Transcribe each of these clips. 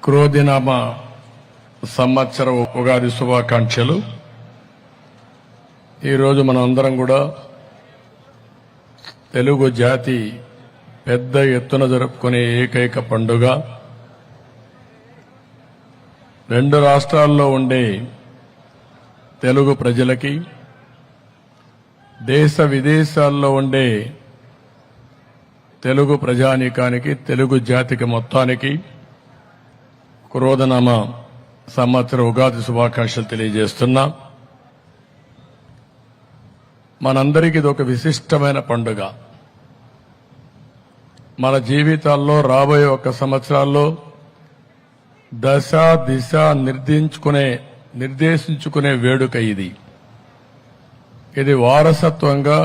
క్రోధినామ సంవత్సర ఉగాది శుభాకాంక్షలు. ఈరోజు మనం అందరం కూడా తెలుగు జాతి పెద్ద ఎత్తున జరుపుకునే ఏకైక పండుగ, రెండు రాష్ట్రాల్లో ఉండే తెలుగు ప్రజలకి, దేశ విదేశాల్లో ఉండే తెలుగు ప్రజానీకానికి, తెలుగు జాతికి మొత్తానికి క్రోధనామ సంవత్సర ఉగాది శుభాకాంక్షలు తెలియజేస్తున్నా. మనందరికీ ఇది ఒక విశిష్టమైన పండుగ. మన జీవితాల్లో రాబోయే ఒక సంవత్సరాల్లో దశ దిశ నిర్దేశించుకునే వేడుక ఇది. ఇది వారసత్వంగా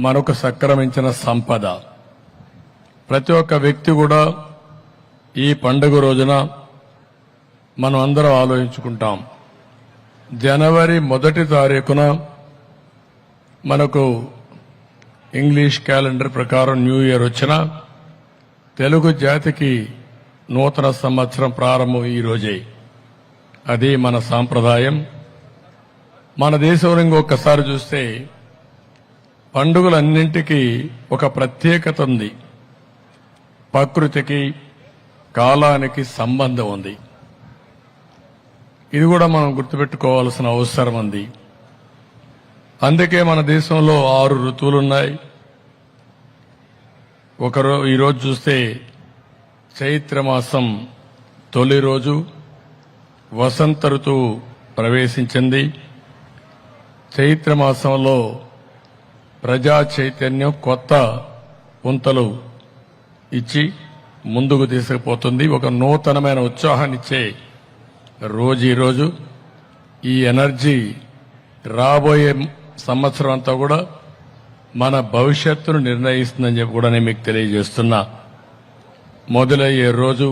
మనకు సంక్రమించిన సంపద. ప్రతి ఒక్క వ్యక్తి కూడా ఈ పండుగ రోజున మనం అందరం ఆలోచించుకుంటాం. జనవరి 1 తారీఖున మనకు ఇంగ్లీష్ క్యాలెండర్ ప్రకారం న్యూ ఇయర్ వచ్చిన తెలుగు జాతికి నూతన సంవత్సరం ప్రారంభం ఈ రోజే. అది మన సాంప్రదాయం. మన దేశంలో ఇంకొకసారి చూస్తే పండుగలన్నింటికీ ఒక ప్రత్యేకత ఉంది. ప్రకృతికి, కాలానికి సంబంధం ఉంది. ఇది కూడా మనం గుర్తుపెట్టుకోవాల్సిన అవసరం ఉంది. అందుకే మన దేశంలో 6 ఋతువులున్నాయి. ఈరోజు చూస్తే చైత్రమాసం తొలి రోజు, వసంత ఋతువు ప్రవేశించింది. చైత్రమాసంలో ప్రజా చైతన్యం కొత్త పుంతలు ఇచ్చి ముందుకు తీసుకుపోతుంది. ఒక నూతనమైన ఉత్సాహాన్ని ఇచ్చే రోజు ఈరోజు. ఈ ఎనర్జీ రాబోయే సంవత్సరం అంతా కూడా మన భవిష్యత్తును నిర్ణయిస్తుందని చెప్పి కూడా నేను మీకు తెలియజేస్తున్నా. మొదలయ్యే రోజు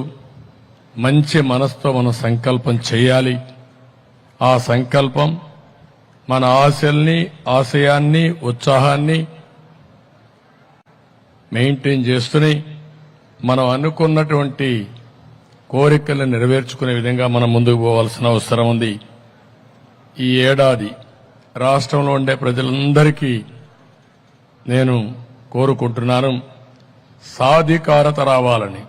మంచి మనసుతో మనం సంకల్పం చేయాలి. ఆ సంకల్పం మన ఆశల్ని, ఆశయాన్ని, ఉత్సాహాన్ని మెయింటైన్ చేస్తూనే మనం అనుకున్నటువంటి కోరికలను నెరవేర్చుకునే విధంగా మనం ముందుకు పోవాల్సిన అవసరం ఉంది. ఈ ఏడాది రాష్ట్రంలో ఉండే ప్రజలందరికీ నేను కోరుకుంటున్నాను, సాధికారత రావాలని.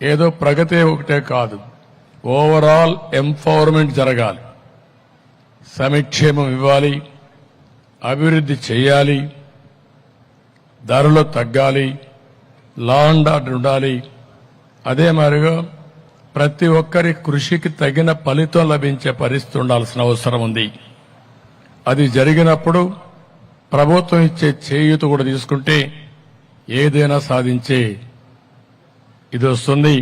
ఏదో ప్రగతి ఒకటే కాదు, ఓవరాల్ ఎంపవర్మెంట్ జరగాలి. సంక్షేమం ఇవ్వాలి, అభివృద్ధి చేయాలి, ధరలు తగ్గాలి, లా అండ్ ఆర్డర్ ఉండాలి. అదే మాదిరిగా ప్రతి ఒక్కరి కృషికి తగిన ఫలితం లభించే పరిస్థితి ఉండాల్సిన అవసరం ఉంది. అది జరిగినప్పుడు ప్రభుత్వం ఇచ్చే చేయూత కూడా తీసుకుంటే ఏదైనా సాధించే ఇది వస్తుంది.